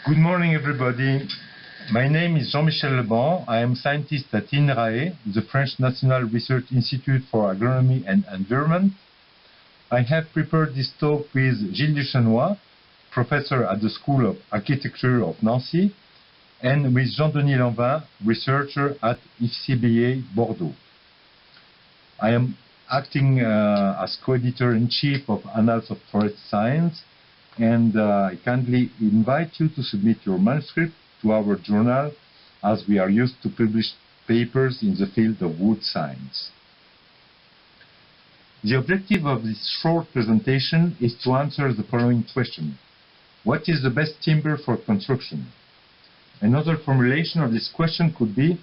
Good morning, everybody. My name is Jean-Michel Leban. I am scientist at INRAE, the French National Research Institute for Agronomy and Environment. I have prepared this talk with Gilles Duchesnois, professor at the School of Architecture of Nancy, and with Jean-Denis Lanvin, researcher at IFCBA Bordeaux. I am acting as co-editor-in-chief of Annals of Forest Science, and I kindly invite you to submit your manuscript to our journal, as we are used to publish papers in the field of wood science. The objective of this short presentation is to answer the following question. What is the best timber for construction? Another formulation of this question could be,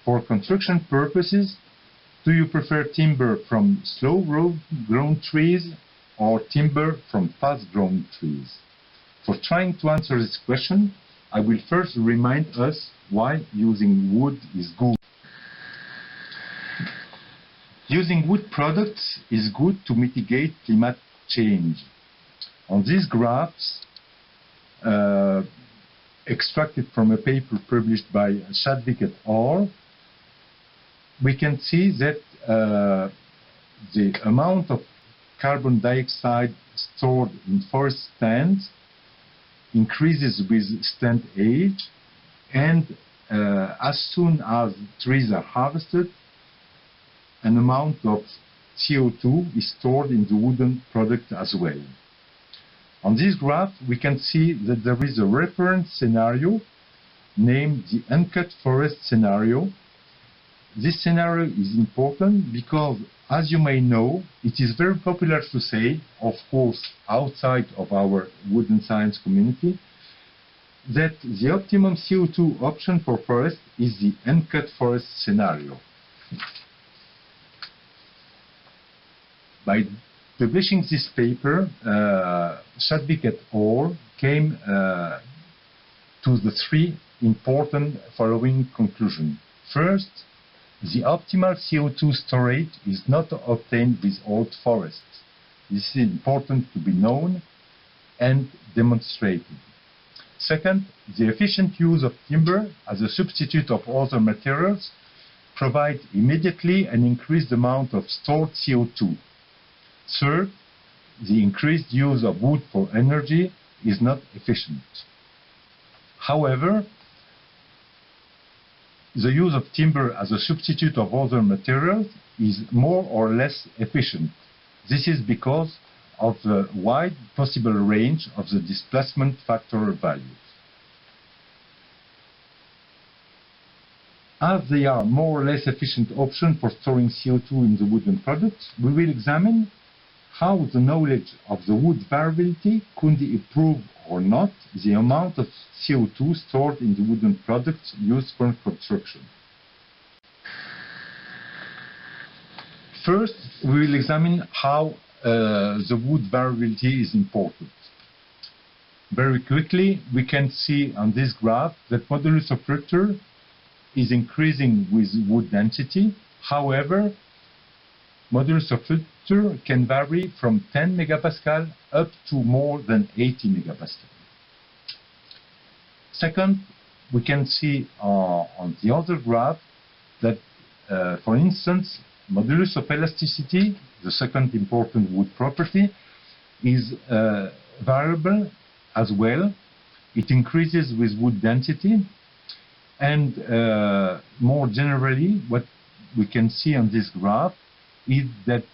for construction purposes, do you prefer timber from slow-grown trees or timber from fast-grown trees? For trying to answer this question, I will first remind us why using wood is good. Using wood products is good to mitigate climate change. On these graphs, extracted from a paper published by Chadwick et al., we can see that the amount of carbon dioxide stored in forest stands increases with stand age, and as soon as trees are harvested, an amount of CO2 is stored in the wooden product as well. On this graph, we can see that there is a reference scenario named the uncut forest scenario. This scenario is important because, as you may know, it is very popular to say, of course outside of our wooden science community, that the optimum CO2 option for forest is the uncut forest scenario. By publishing this paper, Chadwick et al. Came to the three important following conclusions. First, the optimal CO2 storage is not obtained with old forests. This is important to be known and demonstrated. Second, the efficient use of timber as a substitute of other materials provides immediately an increased amount of stored CO2. Third, the increased use of wood for energy is not efficient. However, the use of timber as a substitute of other materials is more or less efficient. This is because of the wide possible range of the displacement factor values. As they are more or less efficient option for storing CO2 in the wooden products, we will examine how the knowledge of the wood variability could improve or not the amount of CO2 stored in the wooden products used for construction. First, we will examine how the wood variability is important. Very quickly, we can see on this graph that modulus of rupture is increasing with wood density. However, modulus of rupture can vary from 10 megapascal up to more than 80 megapascal. Second, we can see on the other graph that, for instance, modulus of elasticity, the second important wood property, is variable as well. It increases with wood density, and more generally, what we can see on this graph is that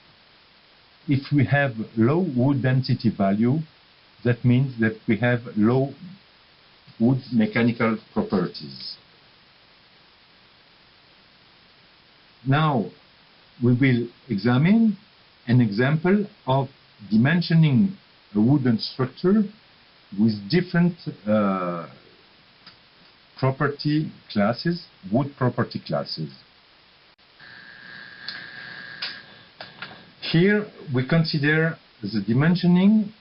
if we have low wood density value, that means that we have low wood mechanical properties. Now, we will examine an example of dimensioning a wooden structure with different property classes, wood property classes. Here we consider the dimensioning,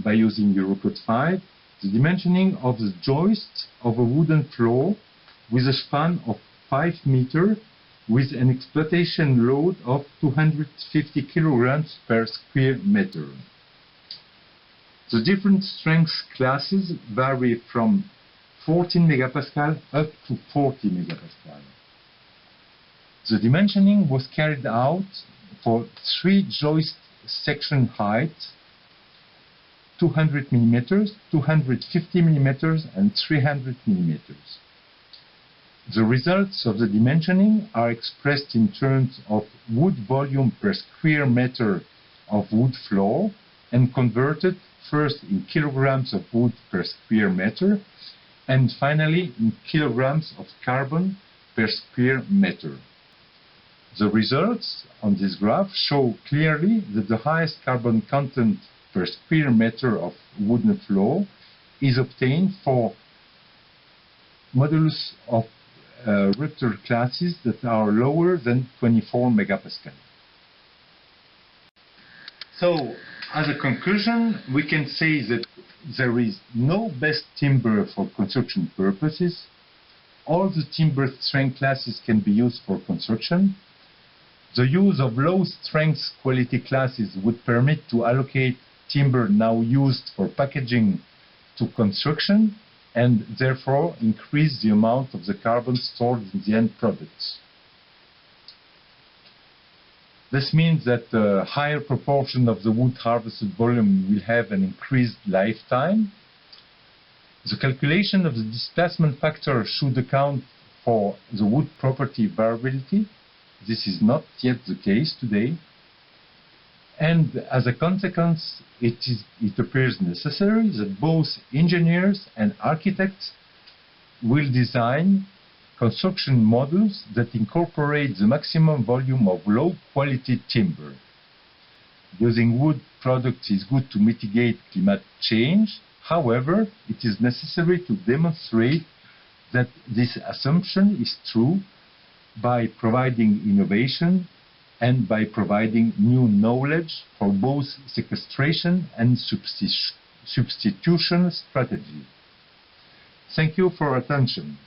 by using Eurocode 5, the dimensioning of the joist of a wooden floor with a span of 5 meters with an exploitation load of 250 kilograms per square meter. The different strength classes vary from 14 megapascal up to 40 megapascal. The dimensioning was carried out for 3 joist section heights, 200 mm, 250 mm, and 300 mm. The results of the dimensioning are expressed in terms of wood volume per square meter of wood floor and converted first in kilograms of wood per square meter and finally in kilograms of carbon per square meter. The results on this graph show clearly that the highest carbon content per square meter of wooden floor is obtained for modulus of rupture classes that are lower than 24 megapascal. So, as a conclusion, we can say that there is no best timber for construction purposes. All the timber strength classes can be used for construction. The use of low strength quality classes would permit to allocate timber now used for packaging to construction and therefore increase the amount of the carbon stored in the end products. This means that a higher proportion of the wood harvested volume will have an increased lifetime. The calculation of the displacement factor should account for the wood property variability. This is not yet the case today. And as a consequence, it appears necessary that both engineers and architects will design construction models that incorporate the maximum volume of low-quality timber. Using wood products is good to mitigate climate change. However, it is necessary to demonstrate that this assumption is true by providing innovation and by providing new knowledge for both sequestration and substitution strategy. Thank you for your attention.